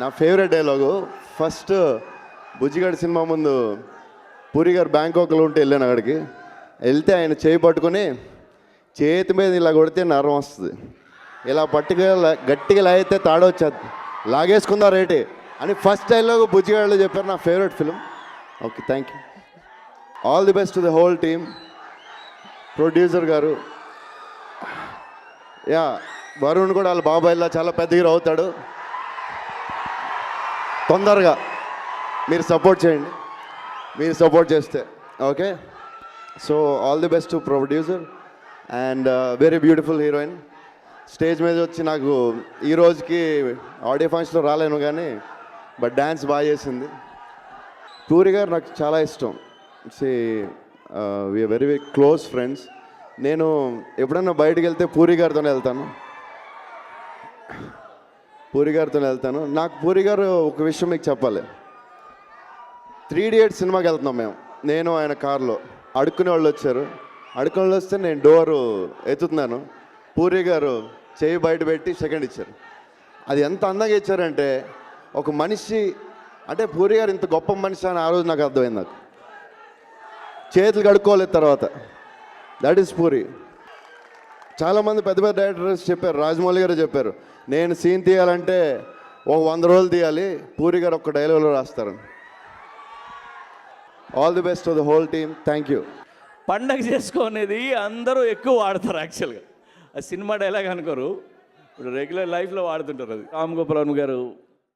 నా favourite dialogue first బుజ్జిగాడి cinema ముందు పూరి గారు బ్యాంకాక్లో ఉంటే వెళ్ళాను అక్కడికి. వెళ్తే ఆయన చేయి పట్టుకొని చేతి మీద ఇలా కొడితే నరం వస్తుంది, ఇలా పట్టుగా గట్టిగా లాగితే తాడొచ్చేది, లాగేసుకుందా రేటే అని ఫస్ట్ డైలాగ్ బుజ్జిగాడిలో చెప్పారు. నా favourite film. Okay, thank you. All the best to the whole team. Producer గారు, యా వరుణ్ కూడా వాళ్ళ బాబాయ్లా చాలా పెద్ద హీరో అవుతాడు. తొందరగా మీరు సపోర్ట్ చేయండి, మీరు సపోర్ట్ చేస్తే. Okay, so all the best to producer and very beautiful heroine. Stage మీద వచ్చి నాకు ఈ రోజుకి ఆడియో ఫంక్షన్లో రాలేను కానీ బట్ డ్యాన్స్ బాగా చేసింది. పూరి గారు నాకు చాలా ఇష్టం. We are very very close friends. నేను ఎప్పుడన్నా బయటకు వెళ్తే పూరి గారితోనే వెళ్తాను. నాకు పూరి గారు ఒక విషయం మీకు చెప్పాలి. 3 Idiots సినిమాకి వెళ్తున్నాం మేము, నేను ఆయన కార్లో. అడుక్కునే వాళ్ళు వచ్చారు. అడుక్కునే వాళ్ళు వస్తే నేను డోరు ఎత్తుతున్నాను, పూరి గారు చేయి బయట పెట్టి సెకండ్ ఇచ్చారు. అది ఎంత అందంగా ఇచ్చారంటే ఒక మనిషి అంటే పూరి గారు ఇంత గొప్ప మనిషి అని ఆ రోజు నాకు అర్థమైంది. నాకు చేతులు కడుక్కోలేదు తర్వాత. That is puri. చాలామంది పెద్ద పెద్ద డైరెక్టర్స్ చెప్పారు, రాజమౌళి గారు చెప్పారు, నేను సీన్ తీయాలంటే ఒక 100 రోజులు తీయాలి, పూరి గారు ఒక్క డైలాగ్లో రాస్తారు. All the best to the whole team. Thank you. పండగ చేసుకునేది అందరూ ఎక్కువ వాడతారు. యాక్చువల్గా అది సినిమా డైలాగ్ అనుకోరు, ఇప్పుడు రెగ్యులర్ లైఫ్లో వాడుతుంటారు. అది రామ్ గోపాల్ వర్మ గారు